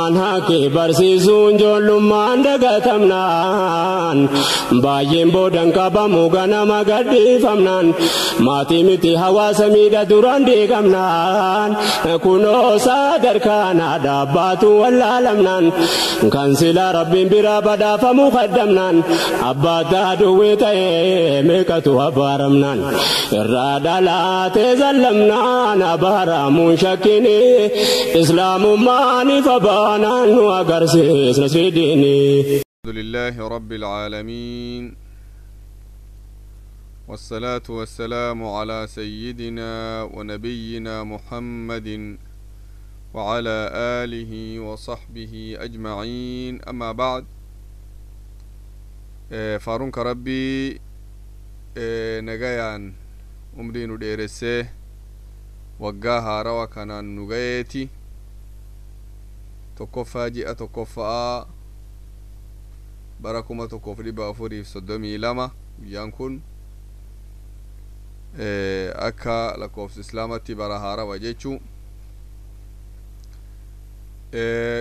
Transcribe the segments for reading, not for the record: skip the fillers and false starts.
Anake barsiisuun ijoollummaan dagatamnaan baay'een boodan qabamu ganama gadhiifamnaan maatii miti hawaasa miidha duraan deegamnaan kunoo sadarkaan dhaabbaatu wallaalamnaan kan silaa rabbiin biraa badhaafamu qaddamnaan abbaataa duwwee ta'ee meeqatu abaaramnaan irraa dhalaatee zallamnaan abaaramuun shakkini islaamummaan ifa الحمد لله رب العالمين والصلاة والسلام على سيدنا ونبينا محمد وعلى آله وصحبه أجمعين أما بعد فارونك ربي نجايان أمرين ديرسه وجاها روا كان نجايتي tokkoffaa ji'a tokkoffaa bara 1442 guyyaan kun akka lakkoofsa islaamatti bara haarawa jechuu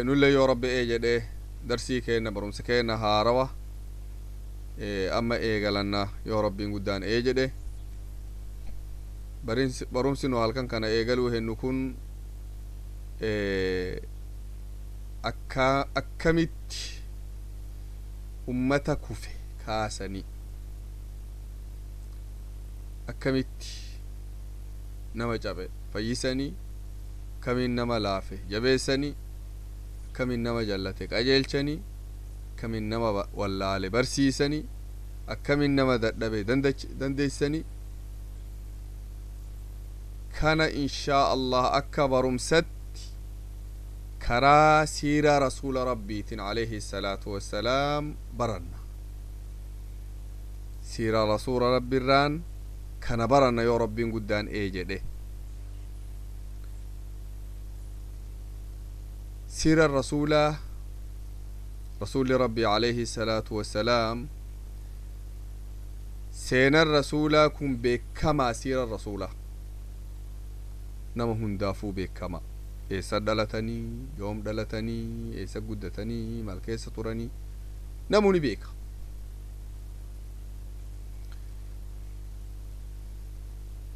nulle yoo rabbi jedhe darsii keenna barumsa keenna haarawa amma eegalanna yoo rabbiin guddaan jedhe barumsi nu halkan kana eegaluu hennu kun akkamitti ummata kufe kaasanii akkamitti nama cabe fayyisanii kamiin nama laafe jabeessanii kamiin nama jallate qajeelchanii kamiin nama wallaale barsiisanii akkamiin nama dadhabe dandeessanii kana inshaa Allah akka barumsatti كرا سيرة رسول ربي عليه الصلاة والسلام برنا سيرة رسول ربي الران كان برنا يا ربي قدان جده سيرة الرسول رسول ربي عليه الصلاة والسلام سينا الرسول كن بكما سيرة الرسول نما هندافو بكما eessa dhalatanii yoom dhalatanii eessa guddatanii maal keessa turanii namni beeka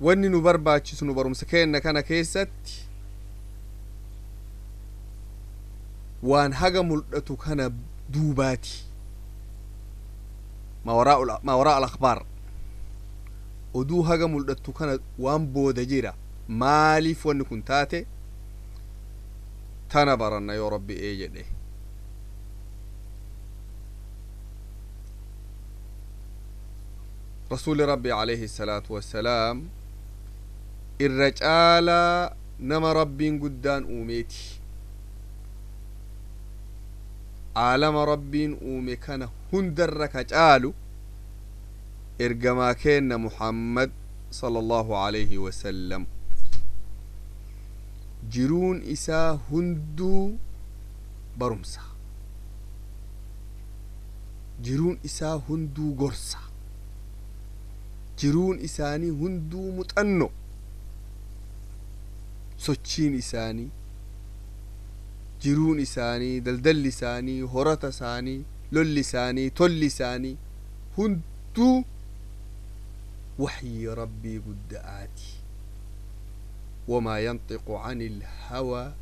wanni nu barbaachisu nu barumsa keenna kana keessatti waan haga mul'atu kana duubaati ma waraa al-akhbaar oduu haga mul'atu kana waan booda jira maaliif wanni kun taate تانا برنا يا ربي جده رسول ربي عليه الصلاة والسلام الرجال نما ربي قدان أوميتي عالم ربي أومي كان هندرك جالو إرجما كان محمد صلى الله عليه وسلم jiruun isaa hunduu barumsa jiruun isaa hunduu gorsa jiruun isaanii hunduu muuxannoo sochiin isaanii jiruun isaanii daldalli isaanii horata isaanii lolli isaanii tolli isaanii hunduu wahyi rabbii guddaati وما ينطق عن الهوى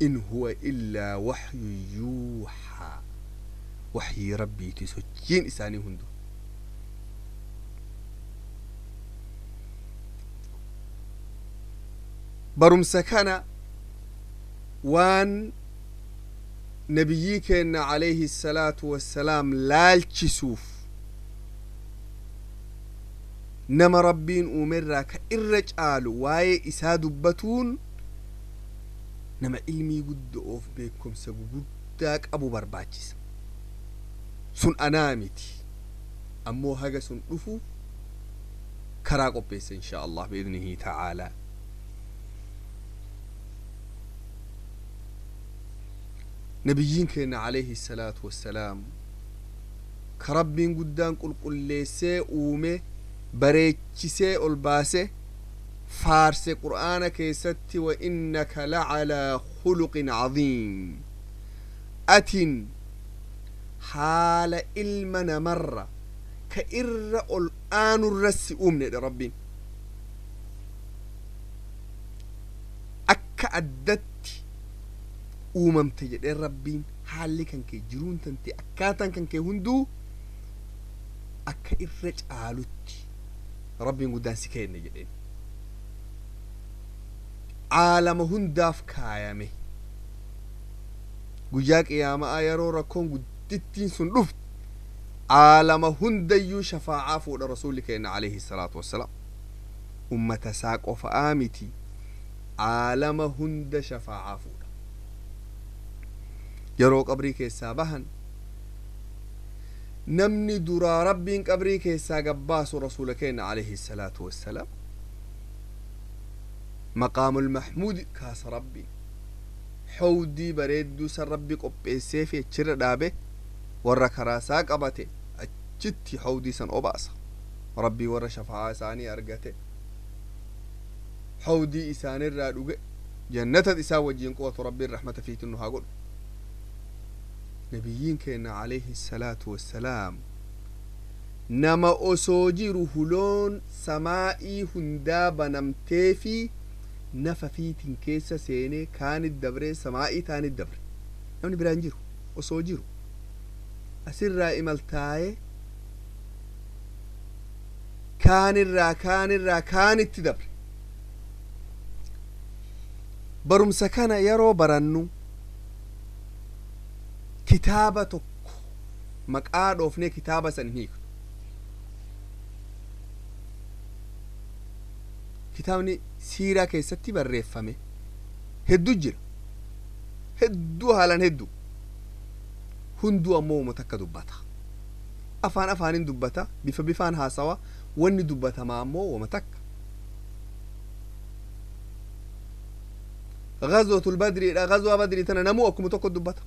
إن هو إلا وحي يوحى وحي ربي تسجين إساني هندو برمسكنا وان نبيك إن عليه الصلاة والسلام لالتشسوف نما ربين أمرا كإرج آلو واي إسادو بطون نما علمي قد أوف بيكم سبو قداك أبو برباجيس سن أنامتي أمو هاga سن أفو كراقو بيس إن شاء الله بإذنه تعالى نبيين كان عليه الصلاة والسلام كربين قدان قل ليسي أومي بريتشسي الباسي فارس قرآن كيستي وإنك لعلى خلق عظيم أتن حال إلمنا مرة كإر الآن الرس أمني ربي أكا أدت أممت جدي ربين حالي كان كي جرون تنتي أكاتا كان كي هندو أكا إرج آلوتي ربي قدان سكين جدين عالم هنداف كايامي قجاك إياما آيارو ركون قدتين سنلفت عالم هنديو شفاعة فوق رسولك إن عليه الصلاة والسلام أمة ساق وفآمتي عالم هند شفاعة فوق يرو قبري كيسا بهن نمني درا ربين قبري كيسا قباس رسولك إن عليه الصلاة والسلام مقام المحمود كاس ربي حودي بريدو سر ربي قبي سيفي اتشر دابه ورا كراسا قبته اجتي حودي سن أباسا ربي ورا شفاعة ساني أرقته حودي إسان الرادوغ جنة إسا وجين قوة ربي الرحمة فيه تنها قل نبيين كينا عليه الصلاة والسلام نما أسوجي رهلون سمائي هنداب نمتفي نففيتين كيسا سيني كان الدبر سمائي تاني الدبر نمني برانجيرو أسوجيرو أسر إمالتاي كان التدبر برم سكنا يرو برنو كتابة مقاد أوفني كتابة سنهيك كتابني سيرة كيستي بريفمي هدو جرا هدو هالان هدو هندو أمو متك دبتا أفان دبتا بفان هاسوا واني دبتا ما أمو ومتك غزوة البدر غزوة بدر تنمو أكو متك دبتا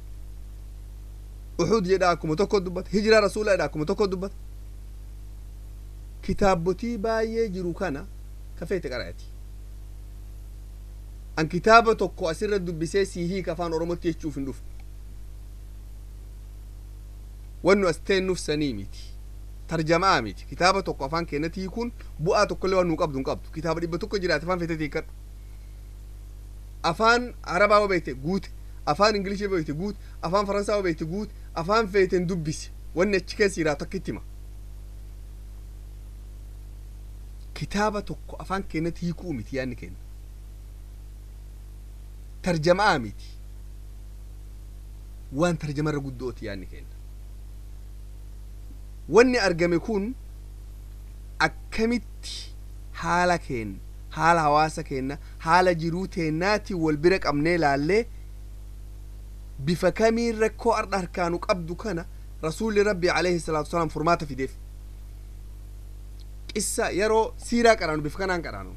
أحد يدا أكو متك دبتا هجرة رسول يدا أكو متك دبتا كتابتي باية جروكانا كفيت قرأتي أن كتابة تكو أسر الدبسيسي هي كفان أرمتي تشوف النف وانو أستين نف سنيمتي ترجمة ميتي كتابة تكو أفان كينتي يكون بؤا تكو اللي وانو قبض كتابة دي بتكو جرات أفان فيتتي كر أفان عربا وبيتي قوت أفان إنجليشي وبيتي قوت أفان فرنسا وبيتي قوت أفان فيتن دبسي وانو تشكسي راتك كتما كتابة تكو أفان كينتي يكو ميتي يعني كين ترجمة ميتي وان ترجمة رقدوتي يعني كين واني أرقم يكون أكمت حالة كين حالة حواسة كين حالة جروتي ناتي والبرك أمني لالي بفكامي ركو أرد أركانوك أبدو كان رسول ربي عليه الصلاة والسلام فرماته في ديف إسا يرو سيرا كرانو بفكانان كرانو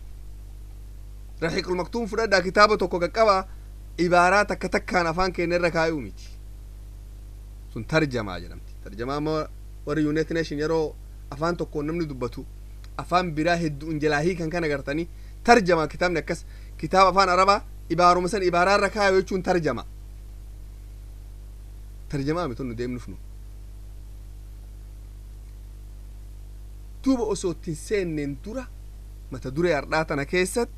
رحيق المكتوم فردا كتابة توكو كاكاوا عبارات كتكان أفان كين الركايو ميتي سن ترجمة جرمتي ترجمة ما ور يونايتد نيشن يرو أفان توكو نمني دبتو أفان براه الدو انجلاهي كان غرتني ترجمة كتاب نكس كتاب أفان عربا عبارة مثلا عبارات ركايو يشون ترجمة متونو ديم نفنو توبا أسو تنسين ننتورا متى دوري أرداتنا كيست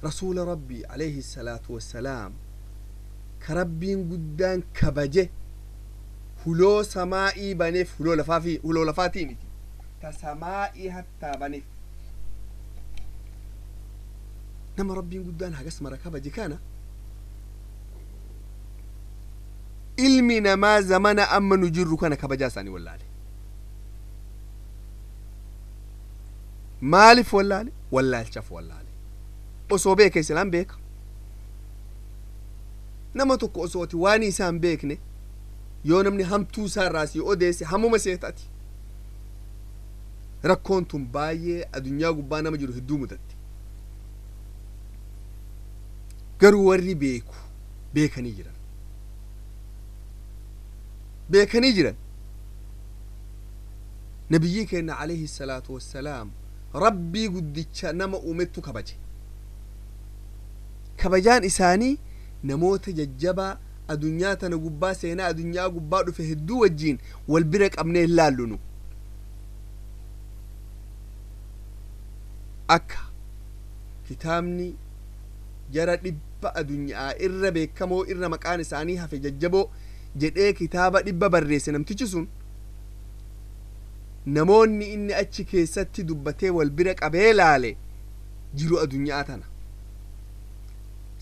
رسول ربي عليه الصلاة والسلام كربين قدان كبجه هلو سمائي بنف هلو لفاتي ميتي كسمائي حتى بنف نما ربين قدان هقس مرة كبجه كان علمي نما زمان أما نجر كان كبجاساني والله مالف والله ولا الشف والله أسو بيك إسلام بيك نما تكو أسوتي واني سام بيكني يونمني هم توسار راسي أوديسي همو مسيتاتي ركونتم باية الدنيا قبانا مجرو هدومو تاتي قروا وري بيكو بيكني جران نبيك إن عليه الصلاة والسلام ربي قدتش نما أمتو كبجي كبجان إساني نموت ججبا adunyaa tana gubbaa seenaa adunyaa gubbaa dhufe hedduu wajjiin wal bira qabnee ilaallu nu akka kitaabni jara dhibba adunyaa irra beekamoo irra maqaan isaanii hafe jajjaboo jedhee kitaaba dhibba barreesse namtichi sun namoonni inni achi keessatti dubbatee wal bira qabee laale jiru adunyaa tana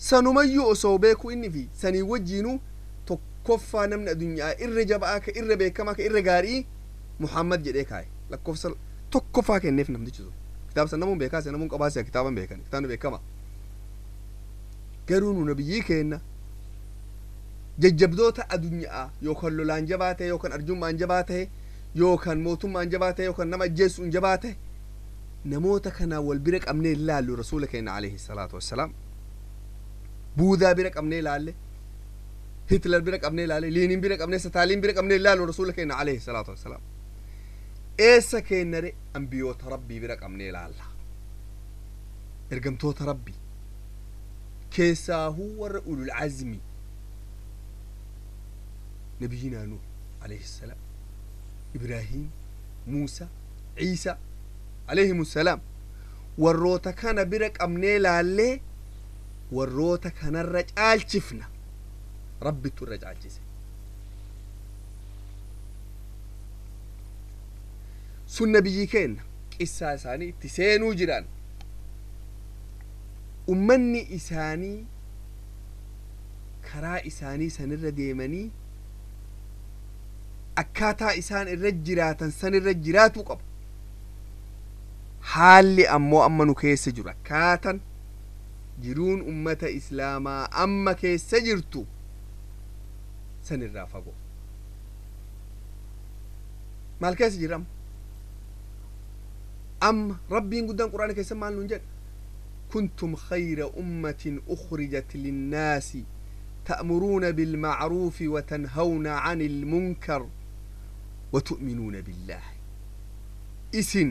sanumayyuu osoo beeku inni fi sanii wajjiinuu tokkoffaa namni adunyaa irra jabaa ka irra beekamaa ka irra gaarii Muhammad jedhee kaaye lakkoofsa tokkoffaa kenneef namtichi sun kitaaba san namuun beekaase namuun qabaase kitaaban beekan kitaabni beekama garuu nu nabiyyii keenna jajjabdoota adunyaa yookaan lolaan jabaa ta'e yookaan arjummaan jabaa ta'e yookaan mootummaan jabaa ta'e yookaan nama ajjeesuun jabaa ta'e namoota kanaa wal bira qabnee ilaallu rasuula keenya alayhi salaatu wassalaam buudaa bira qabnee ilaalle hitler bira qabnee ilaalle liiniin bira qabnee sataaliin bira qabnee ilaallu rasuula keenya alayhi salaatu wassalaam eessa keennare ambiyoota rabbii bira qabnee ilaalla ergamtoota rabbii keessaahuu warra ulul azmi nabiyina nuh alayhi salaam ibraahim muusa ciisa alayhim assalaam warroota kana bira qabnee laallee warroota kanarra caalchifna rabbitu irra caalchise sun nabiyyi keenna qissaa isaanii itti seenuu jiran ummanni isaanii karaa isaanii sanirra deemanii akkaataa isaan irra jiraatan sanirra jiraatuu qabu haalli ammoo amma nu keessa jiru akkaatan jiruun ummata islaamaa amma keessa jirtu sanirraa fagoo maal keessa jirra amma rabbiin guddaan quraana keessa maal nuun jedha kuntum khayra ummatin ukhrijat linnaasi ta'muruuna bilmacruufi watanhawna cani ilmunkar watu'minuuna billaahi isin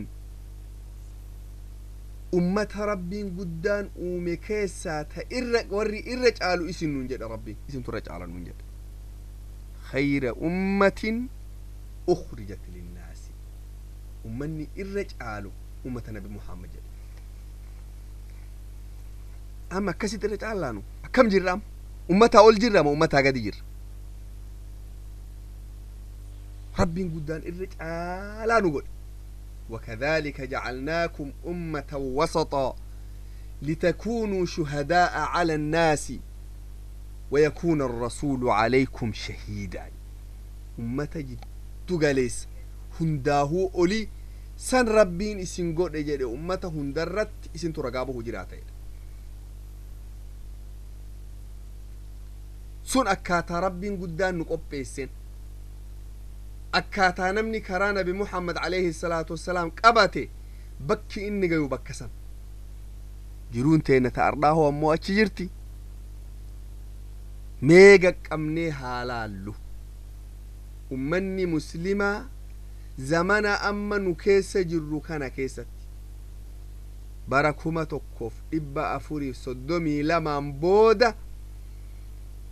ummata rabbiin guddaan uume keessaa ta irra warri irra caalu isin nuun jedha rabbiin isin turra caalan nuun jedha khayra ummatin ukhrijat linnaasi ummanni irra caalu ummata nabi Muhammad jedha amma akkasitti irra caalaanu akkam jirra ummataa ol jirra ma ummataa gadi jirra ربين قدان الرجال لا نقول وكذلك جعلناكم أمة وسطا لتكونوا شهداء على الناس ويكون الرسول عليكم شهيدا أمة جد قليس هنداهو أولي سن ربين اسن قد جد أمة هندرت اسن ترقابه جراتين سن أكاتا ربين قدان نقبسين akkaataa namni karaa nabi Muhammad alayhi salaatu wassalaam qabate bakki inni gayu bakkasan jiruun teena ta ardaaho ammoo achi jirti meega qabnee haalaallu ummanni muslimaa zamana amma nu keessa jirru kana keessatti bara 1432 booda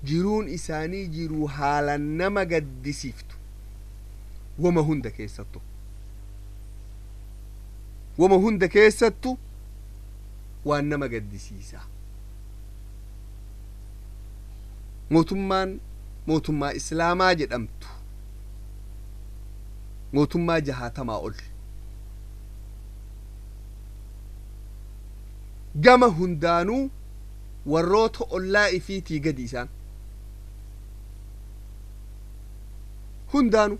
jiruun isaanii jiru haalan nama gaddisiiftu وما هند كيستو وما هند كيستو وانما قدسيسا موتما اسلاما جدمتو موتما جهاتما اول جما هندانو وروتو الله فيتي قديسان هندانو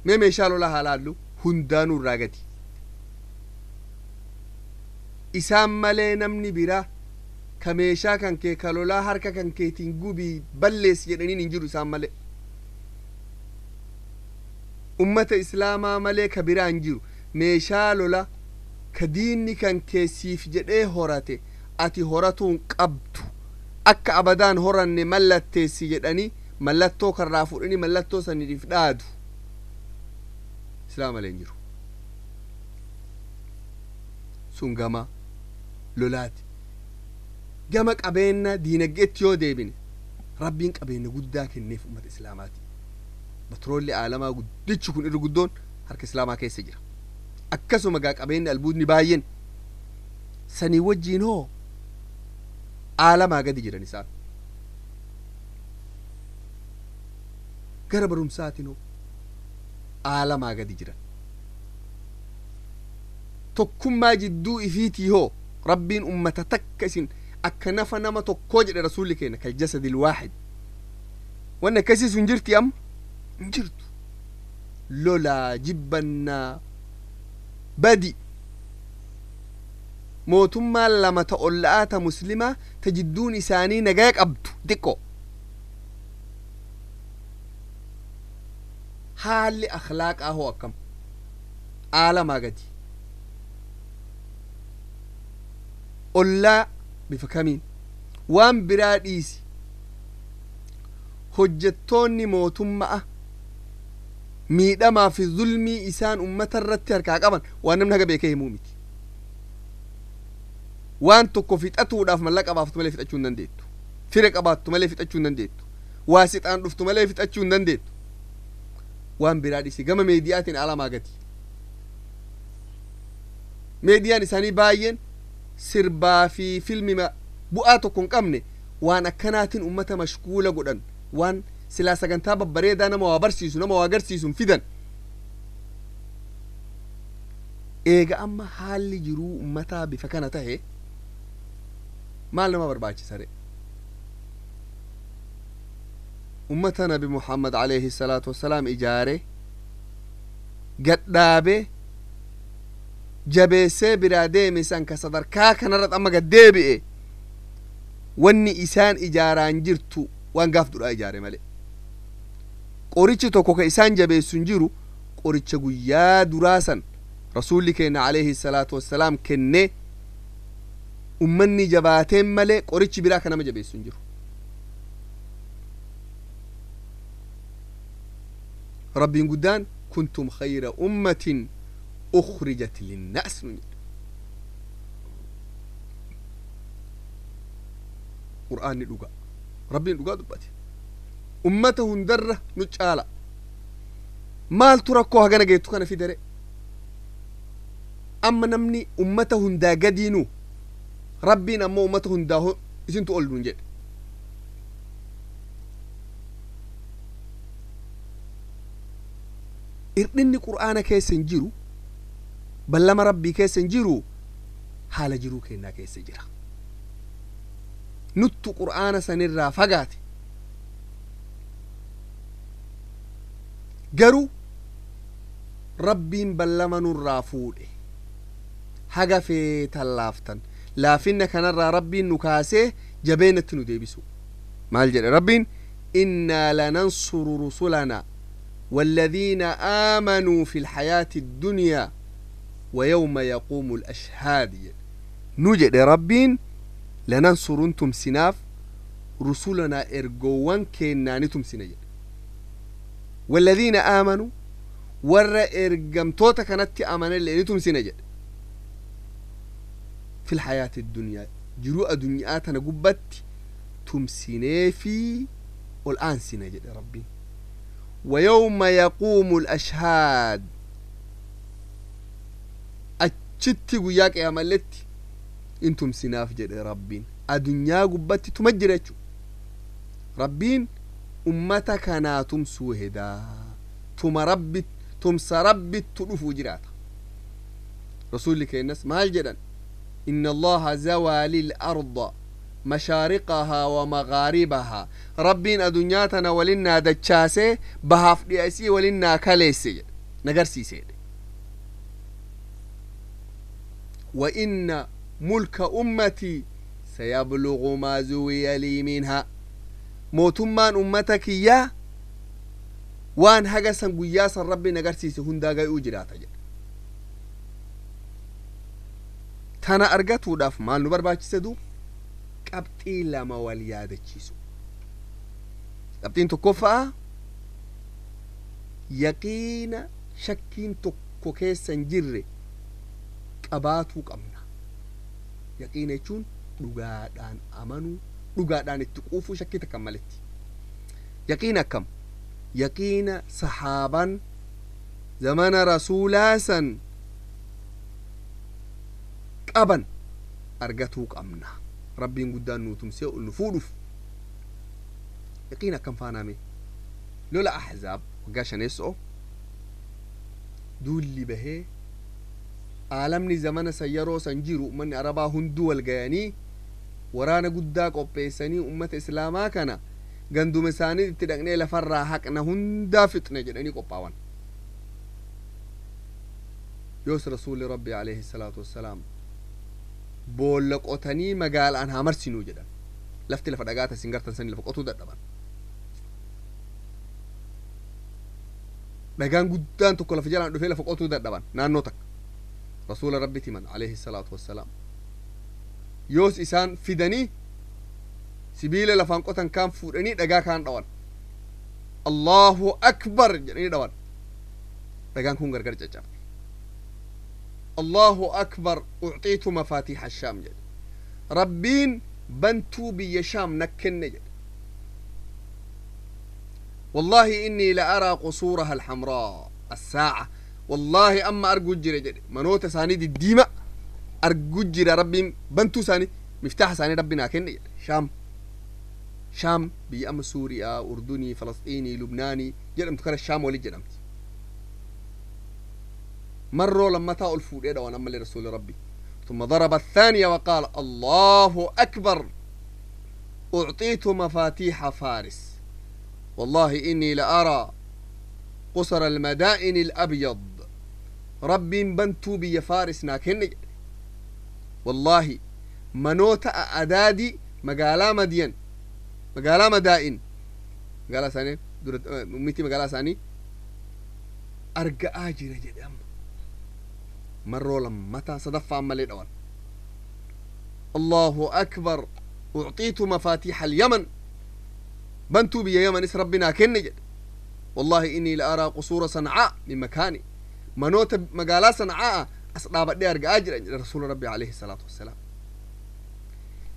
ميمي شالو لها لالو هندانو راقتي إسام مالي نمني برا كميشا كان كي كالولا هركا كان كي تنقوبي بلس يدنين انجرو إسام مالي أمة إسلاما مالي كبيرا انجرو ميشا لولا كديني كان كي سيف جده هوراتي أتي هوراتون قبتو أكا أبدان هوراني ملتي سيجدني ملتو كرافورني ملتو سني رفدادو إسلام علينجرو سنجما لولات جمك أبينا دينك يو ديبين rabbiin qabeenya guddaa kenneef ummata islaamaati batroolli aalamaa guddichi kun irra guddoon harka islaamaa keessa jira akkasuma gaa qabeenyi albuudni baay'een sanii wajjiin hoo aalamaa gadi jiran isaan gara barumsaatiin hoo aalamaa gadi jiran tokkummaa jidduu ifiitii hoo rabbiin ummata takka isin akka nafa nama tokkoo jedhe rasuulli keenya kal jasadil waahid wanni akkasii sun jirti amma hin jirtu lolaa jibbannaa badi mootummaan lama ta olla'aa ta muslimaa ta jidduun isaanii nagaa qabdu xiqqoo haalli akhlaaqaa hoo akkam aalamaa gadi ollaa bifa kamiin waan biraa dhiisi hojjettoonni mootummaa miidhamaa fi zulmii isaan ummata irratti harkaa qaban waan namni haga beekee himuu miti waan tokko fixatuudhaaf mallaqa baaftu malee fixachuu hin dandeettu fira qabaattu malee fixachuu hin dandeettu waa sixaan dhuftu malee fixachuu hin dandeettu waan biraa dhiisi gama meediyaatiin aalamaa gadi meediyaan isaanii baay'een sirbaa fi filmi bu'aa tokko hin qabne waan akkanaatiin ummata mashguula godhan waan silaa sagantaa babbareedaa nama waa barsiisu nama waa agarsiisu hin fidan eega amma haalli jiruu ummataa bifa kana tahe maal nama barbaachisa re ummata nabi muhammad alayhi salaatu wassalaam ijaare gadhaabe jabeessee biraa deeme san ka sadarkaa kanarrat amma gad deebi'e wanni isaan ijaaraan jirtu waan gaaf dudhaa ijaare malee qorichi tokko ka isaan jabeessu hin jiru qoricha guyyaa duraa san rasuulli keenya alayhi salaatu wassalaam kenne ummanni jabaateen malee qorichi biraa ka nama jabeessu hin jiru rabbiin guddaan kuntum khayra ummatin ukhrijat linnaas nu jedhe qur'aanni dhugaa rabbiin dhugaa dubbate ummata hundarra nu caala maaltu rakkoo hagana geettu kana fidere amma namni ummata hundaa gadiinu rabbiin ammoo ummata hundaa isintu ol nuun jedhe irdhinni qur'aana keessa hin jiru ballama rabbii keessa hin jiru haala jiruu kennaa keessa jira nuttu qur'aana sanirraa fagaate garuu rabbiin ballama nurraa fuudhe haga feetan laaftan laafinna kanarraa rabbiin nu kaasee jabeenatti nu deebisu maal jedhe rabbiin innaa lanansuru rusulana والذين آمنوا في الحياة الدنيا ويوم يقوم الأشهاد نجد ربين لننصر انتم سناف رسولنا إرقوان كينانتم سنجد والذين آمنوا ور إرقمتوتا كانت أمانا لأنتم سنجد في الحياة الدنيا جروء دنياتنا قبت تمسيني في والآن سنجد ربين ويوم يقوم الأشهاد أجتي وياك يا ملتي انتم سناف جد ربين الدنيا قبتي تمجرتشو ربين أمتك أنا تمسو هدا تمس ربي تلوفو جراتا رسولك الناس ما الجدن إن الله زوى للأرض مشارقها ومغاربها ربين أدنياتنا ولنا دجاسي بهاف دياسي ولنا كاليسي نقرسي سيد وإن ملك أمتي سيبلغ ما زوي لي منها موتمان أمتك يا وان هقسا قياسا ربي نقرسي سهندا قاي أجراتا تانا أرقاتو داف مال نبرباك سدو qabxii lama wal yaadachiisu qabxiin tokkoffaa yaqiina shakkiin tokko keessa hin jirre qabaatuu qabna yaqiina jechuun dhugaadhaan amanuu dhugaadhaan itti quufuu shakkii takkan maletti yaqiina akkam yaqiina sahaaban zamana rasuulaa san qaban argatuu qabna rabbiin guddaan nuu tumsee ol nu fuudhuuf yaqiina akkam faanaame lola ahzaab waggaa shaneessoo duulli bahee aalamni zamana san yeroo san jiru ummanni arabaa hunduu wal gayanii waraana guddaa qopheessanii ummata islaamaa kana ganduma isaanii itti dhaqnee lafarraa haqna hundaa fixne jedhanii qophaawan yoos rasuuli rabbi alayhi salaatu wassalaam boolla qotanii magaalaan haa marsinuu jedhan lafti lafa dhagaata isin gartan sanii lafa qotuu dadhaban dhagaan guddaan tokko lafa jalaan dhufee lafa qotuu dadhaban naannoo takka rasuula rabbiti man alayhi salaatu wassalaam yoos isaan fidanii sibiila lafaan qotan kaan fuudhanii dhagaa kaan dhawan allahu akbar jedhanii dhawan dhagaan kun gargar caccabe allahu akbar ucxiitu mafaatiixa shaam jedhe rabbiin bantuu biyya shaam nakkenne jedhe wallahi innii la araa qusuuraha alxamraa assaaca wallahi amma argu jira jedhe manoota isaanii diddiima argu jira rabbiin bantuu isaanii miftaaxa isaanii rabbi naa kenne jedhe shaam biyya amma suuriyaa urdunii falasxiinii lubnaanii jedhamtu kana shaam wali jedhamti مروا لما تاء الفود إيه وأنا أمل رسول ربي ثم ضرب الثانية وقال الله أكبر أعطيت مفاتيح فارس والله إني لأرى قصر المدائن الأبيض ربي بنتو بي فارس ناكن والله منوت أدادي مقالا مدين مقالا مدائن مقالا ثاني أمتي مقالا ثاني أرقى آجي رجل أم مروا لمتا صدفا ملي دوان الله أكبر أعطيت مفاتيح اليمن بنتو بي يمن اس ربنا كنجد والله إني لأرى قصور صنعاء من مكاني منوت مقالا صنعاء أصداب الدير قاجر رسول ربي عليه الصلاة والسلام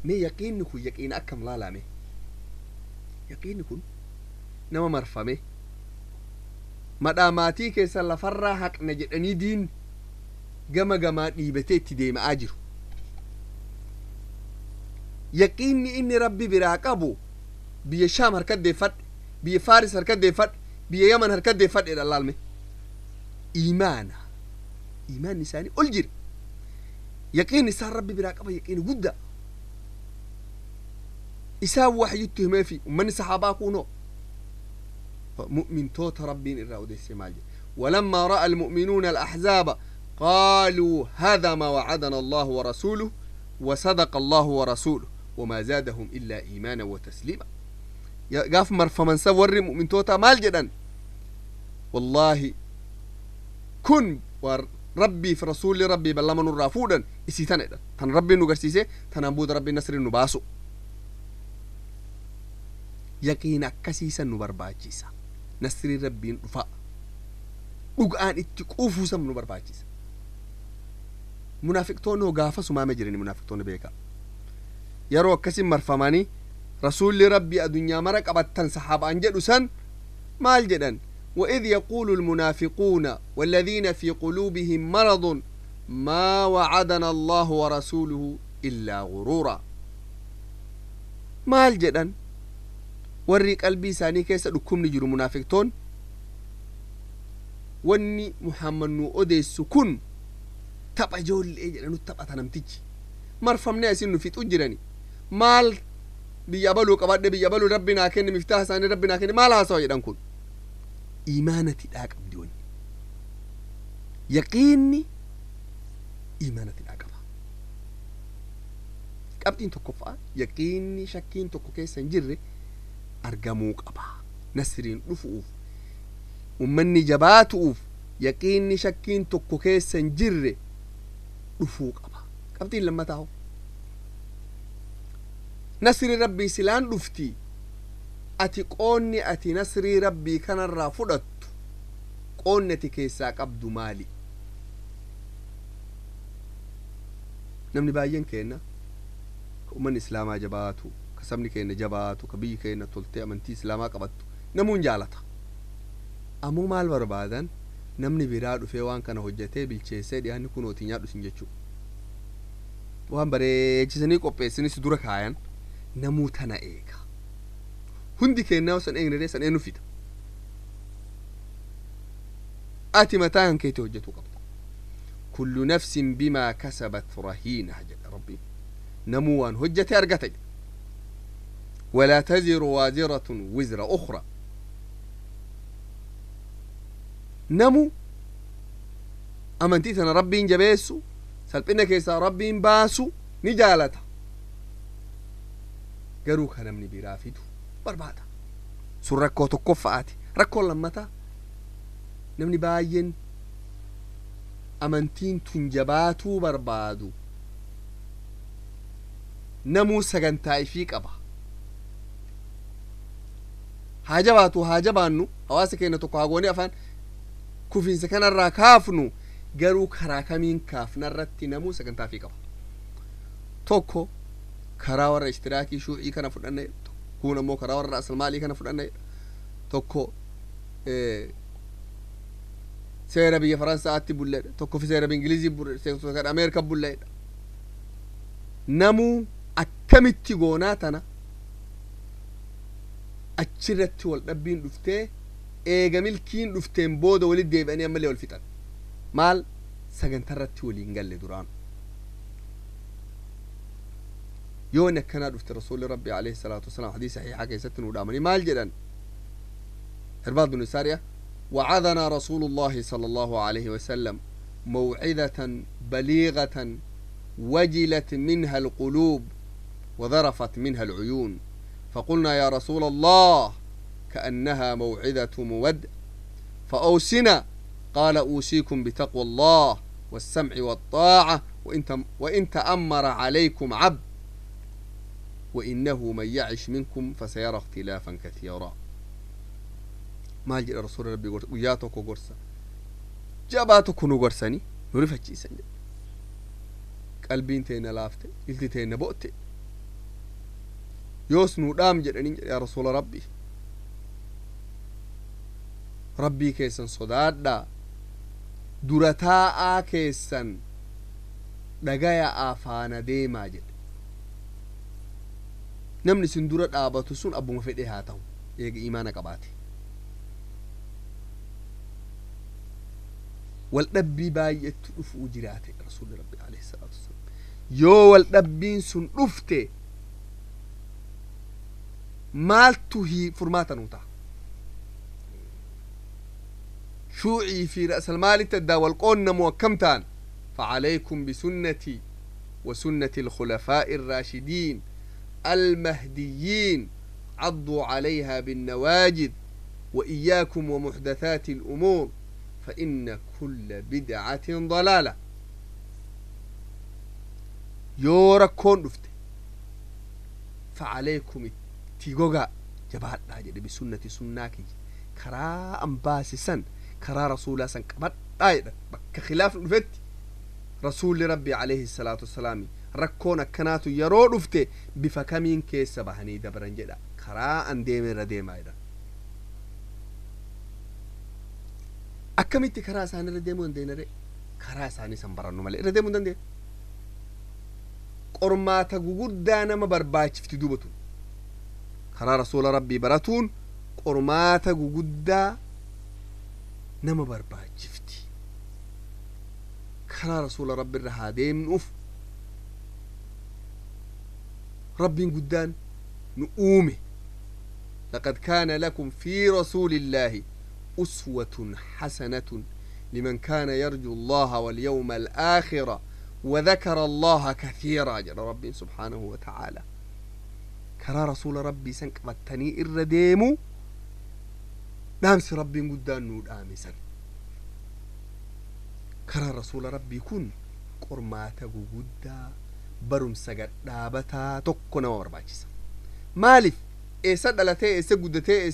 مي يقينكو يقين أكم لا لا مي يقينكو نما مرفا مي مداماتي كيسا لفرا حق نجد أني دين قما ديبتي تديم آجر يقيني إني ربي براقبو بي شام هركد دي فت بي فارس هركد دي فت بي يمن هركد دي فت إلى الله المي إيمان نساني ألجر يقين نسان ربي براقبو يقين قد إساو وحي يتهم في ومن صحاباكو مؤمن توت ربين الرأودي السماجي ولما رأى المؤمنون الأحزاب قالوا هذا ما وعدنا الله ورسوله وصدق الله ورسوله وما زادهم إلا إيمانا وتسليما قاف مرفا من سور مؤمن توتا مال جدا والله كن وربي في رسول ربي بلما الرافودا إسيتان تن ربي نقرسيسي تنبود ربي نصر نباسو يقين كسيسا نبرباجيسا نصر ربي نفا وقان اتقوفو سم نبرباجيسا منافقتون وقافة ما مجرني منافقتون بيكا يرو كسم مرفماني رسول ربي الدنيا مرق أبتن صحاب أنجد سن مال جدا وإذ يقول المنافقون والذين في قلوبهم مرض ما وعدنا الله ورسوله إلا غرورا مال جدا وريك قلبي ساني كيس دكم نجرو منافقتون وني محمد نو أديس كن تبا جول إيه لأنه تبا تنمتج مرفمنا يسنو في تجرني مال بيابلو قبض بيابلو ربنا كن مفتاح ساني ربنا كن ما لا سوي دنكون إيمانتي داك بدون يقيني إيمانتي داك قبتين تكفى يقيني شكين تكوكي سنجري أرجموك أبا نسرين رفوف ومني جبات أوف يقيني شكين تكوكي سنجري رفوك أبا قبتين لما تاهو نسري ربي سلان رفتي أتي قوني أتي نسري ربي كان الرافضت قونتي كيسا قبض مالي نمني باين كينا ومن إسلاما جباتو kasabni keenya jabaatu ka biyyi keenya toltee amantii islaamaa qabattu namuun jaalata ammoo maal barbaadan namni biraa dhufee waan kana hojjetee bilcheessee dhiyaanni kunooti nyaadhu sin jechuu waan bareechisanii qopheessinis dura kaayan namuu tana eega hundi kennaa san eegniree san eenyu fida ati mataa kan keetii hojjetuu qabda kullu nafsin bimaa kasabat rahiina jedha rabbiin namuu waan hojjete argata ولا تزر وازرة وزر أخرى نمو أمنتيتنا ربي جبيسو سلبنا كيسا ربي باسو نجالتا قروك نمني برافدو بربادا سر ركو تكفعاتي ركو لمتا نمني باين أمنتين تنجباتو بربادو نمو سجنتاي فيك أبا haajabaannu hawaasa keenya tokko hagoonii afaan kufiinsa kanarraa kaafnu garuu karaa kamiin kaafnarratti namuu sagantaa fi qaba tokko karaa warra ishtiraakii shuucii kana fudhanne kun ammoo karaa warra asalmaalii kana fudhanne tokko seera biyya faransaatti bulleedha tokko fi seera ingilizii bulleedha ameerika bulleedha namuu akkamitti goonaa tana achirratti wal dhabbiin dhuftee eega milkiin dhufteen booda walit deebi'anii ammallee wal fixan maal sagantarratti waliin galle duraan yoon akkanaa dhufte rasuulli rabbi alayhi salaatu wasalaam hadiis saxiixa keessatti nuu dhaamanii maal jedhan irbaad bin saariya وعظنا رسول الله صلى الله عليه وسلم موعظة بليغة وجلت منها القلوب وذرفت منها العيون فقلنا يا رسول الله كأنها موعظة مودع فأوصنا قال أوصيكم بتقوى الله والسمع والطاعة وإن تأمر عليكم عبد وإنه من يعش منكم فسيرى اختلافا كثيرا ما جاء رسول ربي وياتك وقرصا جاباتك نقرصني نرفع جيسا قلبين تينا لافته قلت تينا بؤته yoos nuu dhaam jedhaniin jedhe yaa rasuula rabbii keessan sodaadhaa dura taa'aa keessan dhagayaa faana deemaa jedhe namni isin dura dhaabatu sun abbuma fedhe haa ta'u eega imaana qabaate wal dhabbii baay'eetu dhufuu jiraate rasuulli rabbi alayhi salaatu wasalaam yoo wal dhabbiin sun dhufte maaltu furmaata nuu ta'a shuucii fi ra'sal maalitti addaa wal qoonnamu akkam ta'an فعليكم بسنتي وسنة الخلفاء الراشدين المهديين عضوا عليها بالنواجذ وإياكم ومحدثات الأمور فإن كل بدعة ضلالة يوركون دفت فعليكم تيغوغا جبال لاجد بسنة سناكي كرا أنباسسا كرا رسولا سن كبت لاجد بك خلاف دفت رسول ربي عليه الصلاة والسلام ركونا كناتو يرو دفت بفكمين كيس بحني دبرن جدا كرا أنديم رديم أيضا akkamitti karaa isaanii irra deemuu dandeenyare karaa isaanii san barannu malee irra deemuu dandeenya qormaata gugurdaa nama barbaachifti duubatu karaa rasuula rabbii baratuun qormaata guguddaa nama barbaachifti karaa rasuula rabbi irra haa deemnuuf rabbiin guddaan nu uume laqad kaana lakum fi rasuulillaahi أسوة حسنة لمن كان يرجو الله واليوم الآخر وذكر الله كثيرا جل ربي سبحانه وتعالى كرا رسول ربي سنك بطني الرديم نامس ربي قدان نود آمسا كرا رسول ربي كن قرماته قدا برم سقر دابتا تقنا ورباجسا مالف إيسا دلتي إيسا قدتي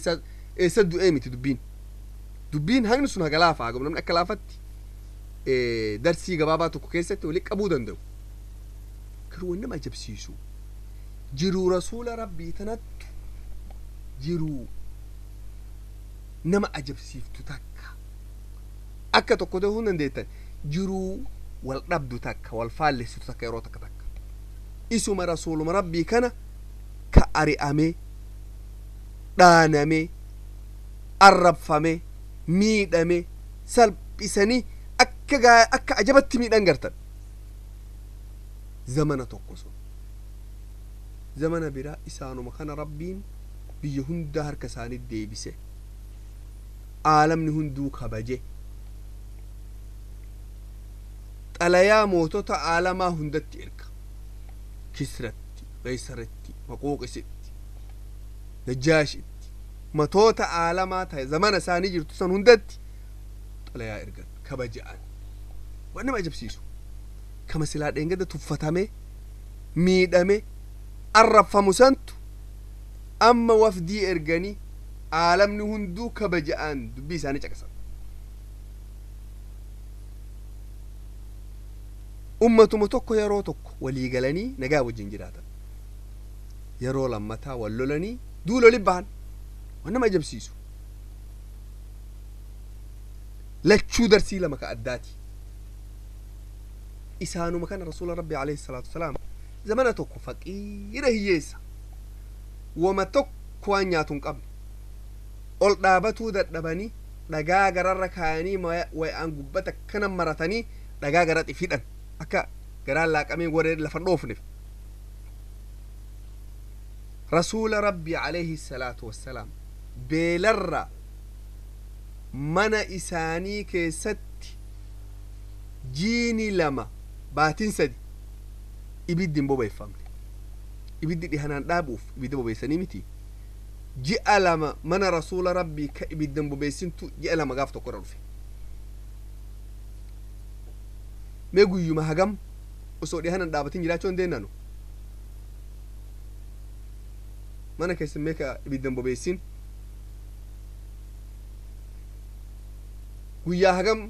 إيسا دؤيمي تدبين dubbiin hagni sun hagalaafa hagam namni akka laafatti darsii gabaabaa tokko keessatti walitti qabuu danda'u garuu wanni nama ajabsiisu jiruu rasuula rabbii tanattu jiruu nama ajabsiiftu takka akka tokko ta'uu hin dandeettan jiruu wal dhabdu takka wal faallessitu takka yeroo takka takka isuma rasuuluma rabbii kana ka ari'amee dhaanamee arrabfamee miidhamee salphisanii akka ajabatti miidhan gartan zamana tokko sun zamana biraa isaanuma kana rabbiin biyya hundaa harka isaanii deebise aalamni hunduu kabaje xalayaa mootota aalamaa hundatti erga kisratti qaysaritti maquuqisitti najaashitti matoota aalamaa ta'e zamana isaanii jirtu san hundatti xalayaa ergan kabaja'an waan nama ajabsiisu kama silaa dheengada tuffatame miidhame arrabfamu santu amma wafdii erganii aalamni hunduu kabaja'an dubbii isaanii caqasan ummatuma tokko yeroo tokko walii galanii nagaa wajjin jiraatan yeroo lammataa wal lolanii duuloli bahan waan nama ajabsiisu lachuu darsii lama ka addaati isaanuma kana rasuula rabbi alayhi salaatu wasalaam zamana tokko faqiira hiyyeessa wama tokko waan nyaatu hin qabne ol dhaabatuu dadhabanii dhagaa gararra kaayanii way'aan gubbata kana maratanii dhagaa garatti fidhan akka garaan laaqamee waree lafa dhoofneef rasuula rabbi alayhi salaatu wassalaam beelarra mana isaanii keessatti jiini lama baatin sadi ibiddi hin bobeeffamne ibiddi dhihanaan dhaabuuf ibidda bobeessanii miti ji'a lama mana rasuula rabbii ka ibidda hin bobeessintu ji'a lama gaaf tokko irra dhufe mee guyyuma hagam osoo dhihanaan dhaabatin jiraachuu hin deennanu mana keessan mee ka ibidda hin bobeessin guyyaa hagam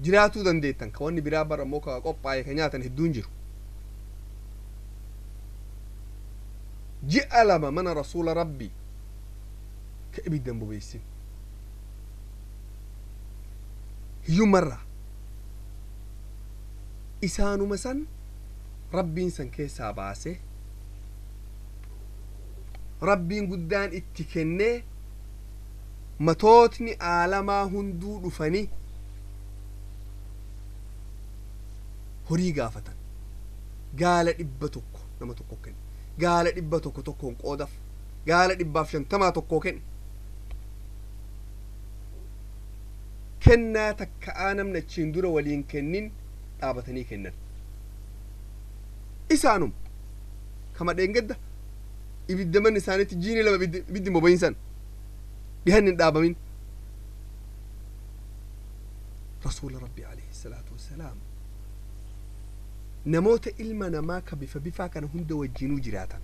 jiraatuu dandeettan ka wanni biraa bara immoo ka qophaa'e ka nyaatan hedduun jiru ji'a lama mana rasuula rabbii ka ibidda hin bobeessin hiyyummarraa isaanuma san rabbiin san keessaa baase rabbiin guddaan itti kennee matootni aalamaa hunduu dhufanii horii gaafatan gaala 100 nama tokko kenne gaala 100 tokkoon qoodaf gaala 150 tokkoo kenne kennaa takka'aa namni achiin dura waliin kennin dhaabatanii kennan isaanum kama dheengadda ibidda manni isaaniitti jiini lama ibiddi bobeeysan dhihanni hin dhaabamin rasuula rabbii alayhi salaatu wassalaam namoota ilma namaa ka bifaa kana hunda wajjinuu jiraatan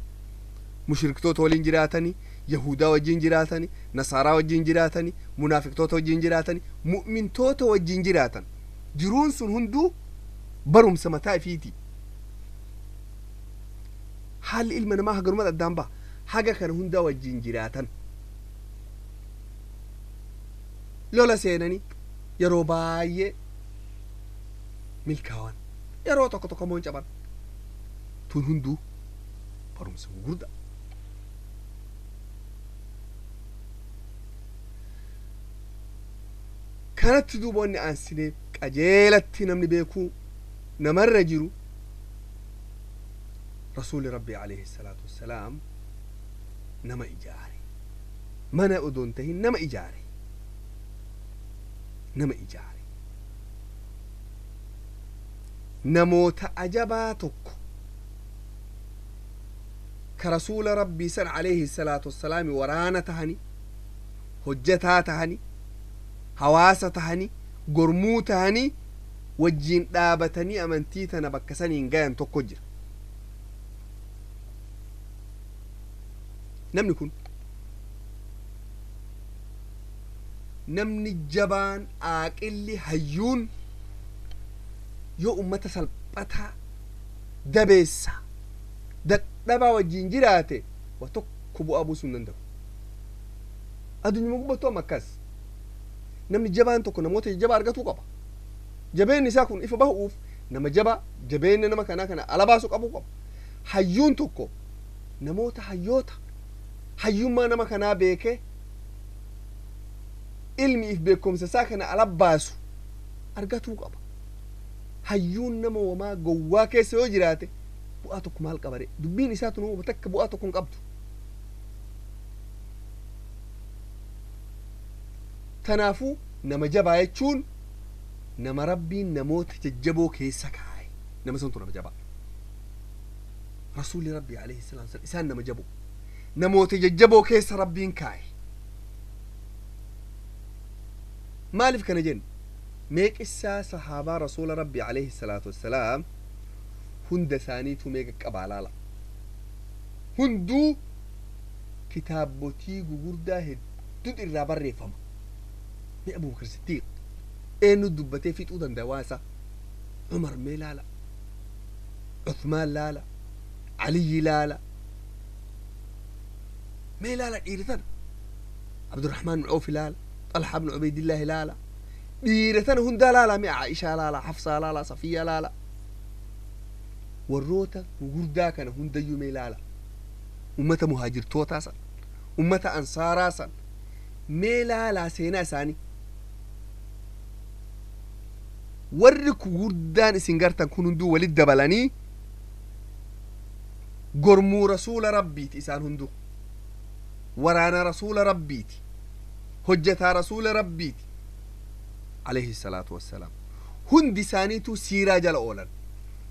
mushriktoota waliin jiraatanii yahudaa wajjin jiraatanii nasaaraa wajjin jiraatanii munaafiqtoota wajjin jiraatanii mu'mintoota wajjin jiraatan jiruun sun hunduu barumsa mataa ifiiti haalli ilma namaa hagarummaa addaan ba'a haga kana hundaa wajjin jiraatan lola seenanii yeroo baay'ee milkaawan yeroo tokko tokko moon caban tun hunduu barumsa gurguddaa kanatti duuba wanni aansinee qajeelatti namni beekuu namarra jiru rasuuli rabbii alayhi salaatu wassalaam nama ijaare mana odoon tahin nama ijaare namoota ajabaa tokko ka rasuula rabbii san alayhi salaatu wassalaami waraana tahani hojjataa tahani hawaasa tahani gormuu tahani wajjiin dhaabatanii amantii tana bakka saniin gayan tokko jira namni kun namni jabaan aaqilli hayyuun yoo ummata salphataa dabeessa dhabaa wajjiin jiraate wa tokko bu'aa buusuu hin danda'u addunyaa gubbattu amma akkas namni jabaan tokko namoota jajjabaa argatuu qaba jabeenni isaa kun ifa bahuuf nama jabaa jabeenna nama kanaa kana ala baasuu qabuu qaba hayyuun tokko namoota hayyoota hayyummaa nama kanaa beekee ilmiif beekumsa isaa kana ala baasu argatuu qaba hayyuun nama wamaa gowwaa keessa yoo jiraate bu'aa tokko maal qabare dubbiin isaa tunu takka bu'aa tokko hin qabdu tanaafuu nama jabaa jechuun nama rabbiin namoota jajjaboo keessa kaa'e nama santu nama jabaa rasuulli rabbii alayhi salaam isaan nama jaboo namoota jajjaboo keessa rabbiin kaa'e maaliif kana jenna meeqissaa sahaabaa rasuula rabbii alayhi salaatu wassalaam hunda isaaniitu meeqa qabaa laala hunduu kitaabotii gugurdaa hedduut irraa barreeffama ni abubakar siddiiq eenyu dubbatee fixuu danda'a waa isaa umar mee laala uthmaan laala aliyyi laala mee laala dhiiratan abdurrahmaan bin awfi laala طلحة بن عبيد الله لالا ديرتنا هندا لالا مع عائشة لالا حفصة لالا صفية لالا والروتا وقردا كان هندا يومي لالا أمة مهاجر توتاسا أمة أنصاراسا مي لالا سينا ساني ورك وقردان سنغرتا كنندو ولد دبلاني قرمو رسول ربيتي إسان هندو ورانا رسول ربيتي هجتا رسول ربيتي عليه الصلاة والسلام هندي سانيتو سيرا جل أولا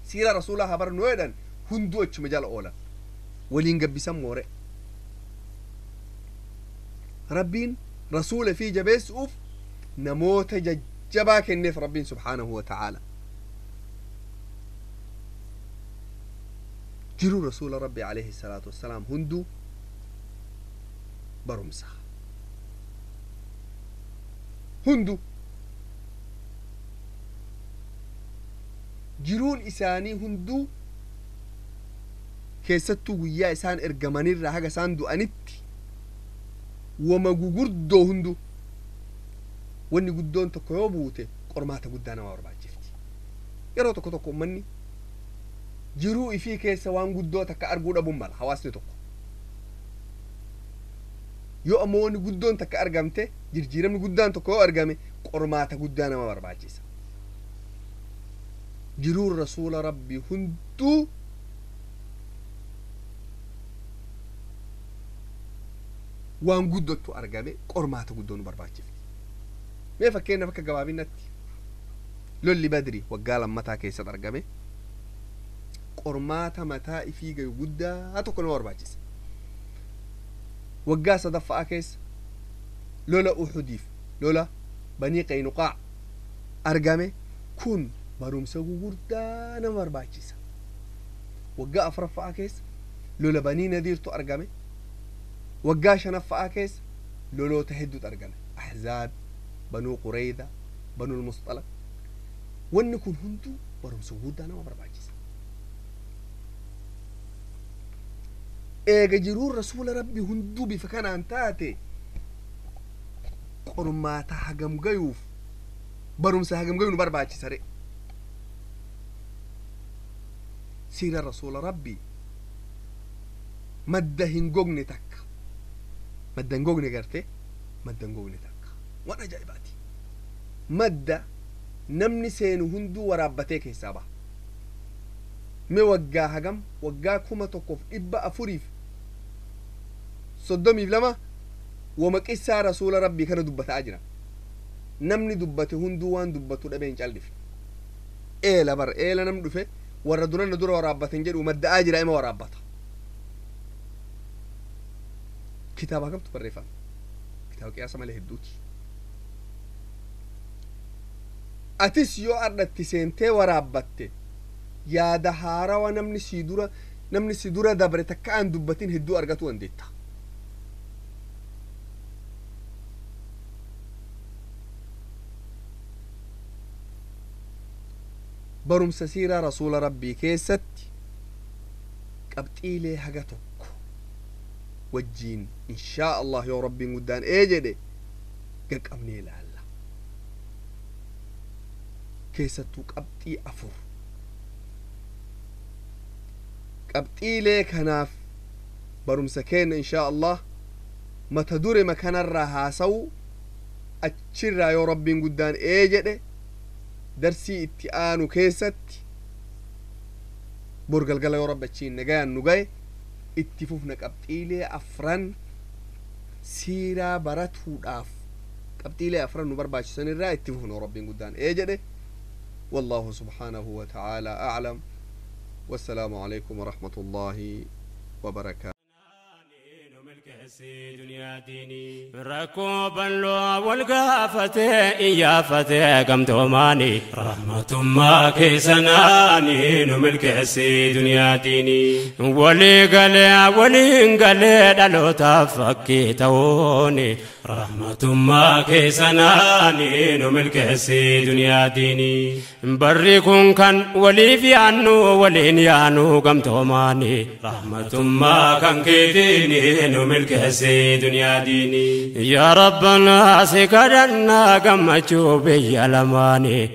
سيرا رسول الله خبر نويدا هندو اچ مجال أولا ولين قبسا موري ربين رسول في جبيس أوف نموت جباك النف ربين سبحانه وتعالى جرو رسول ربي عليه الصلاة والسلام هندو برمسا هندو جرون إساني هندو كيستو ويا إسان إرقمانير راحة إسان دو أنتي وما قردو هندو واني قدون تقيوبوتي قرماتا قدانا واربع جفتي يرو تقو مني جرو إفي كيسا وان قدو تكا أرقود أبو مال حواسني تقو يو أموني قدون تكا أرقامتي جرجيرمني قدان تكو أرقامي قرماتا قدانا واربع جيسا جرور رسول ربي هندو وان قدوتو أرقامي قرماتا قدون واربع جفتي ما فكينا فكا قبابين نتي لولي بدري وقالا متا كيسا أرقامي قرماتا متا إفيقا يقدا هاتو كنو واربع جيسا وقاسا دفع كيس لولا أحديف لولا بني قينقاع أرقامي كن برومسا قردا نمر باجيسا وقا أفرفع كيس لولا بني نذير تو أرقامي وقا شنفع كيس لولو تهدد أرقامي أحزاب بنو قريدة بنو المصطلق ونكون هندو برومسا قردا نمر باجيسا إيجا جرور رسول ربي هندو بفكان أنتاتي قرماتا حقم قيوف برمسا حقم قيوف برباچي سري سير رسول ربي مدهن قوغني تك مدهن قوغني قرتي مدهن قوغني تك وانا جايباتي مدى نمني سينو هندو ورابتيك حسابا مي وقا حقم وقا كوما توقف إبا أفوريف صدومي بلما ومكيسا رسول ربي كان دبتا أجرا نمني دبته هندو وان دبتو دبين جالدف إيلا بر إيلا نم دفه وردونا ندور ورابتين جد ومد أجرا إما ورابتا كتابها كم تبرفا كتابك يا سمالي هدوتي أتس يو أردت سنتي ورابته يا دهارا ونمني سيدورا دبرتك كأن دبتين هدو أرغتو انديتا برمس سيرة رسول ربي كيست qabxiilee haga tokko wajjiin inshaa Allah yoo rabbiin guddaan jedhe gaqqabnee ilaalla keessattuu qabxii 4 qabxiilee kanaaf barumsa keenya inshaa Allah mata dure makanarraa haasawu achirraa yoo rabbiin guddaan jedhe darsii itti aanu keessatti borgalgala yoo rabbi achiin nagayaan nu gaye itti fufna qabxiilee 4 siiraa baratuudhaaf qabxiilee 4 nu barbaachisan irraa itti fufna yoo rabbiin guddaan jedhe والله سبحانه وتعالى أعلم والسلام عليكم ورحمة الله وبركاته ركوبا لو والقافة إيافة كم توماني رحمة ما كيسناني نملك سي دنيا ديني ولي قلي دلو تفكي توني رحمة ما كيسناني نملك سي دنيا ديني بريكم كان ولي في عنو ولين يانو كم توماني رحمة ما كان كيديني نملك سي دنيا ديني يا ربنا سكرنا كم تشوبي لماني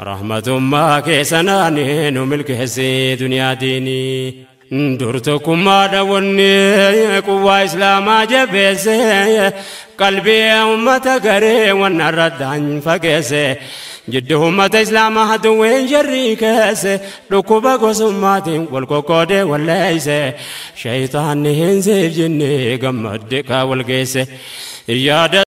رحمة ما كيسناني نملك سي دنيا ديني درتكم ما دوني قوة إسلام جبسي قلبي أمة قري ونرد عن فقسي جد أمة إسلام هدوين جريكسي ركوبة قسمات والكوكود والليس شيطان هنزي جني قمدك والقيس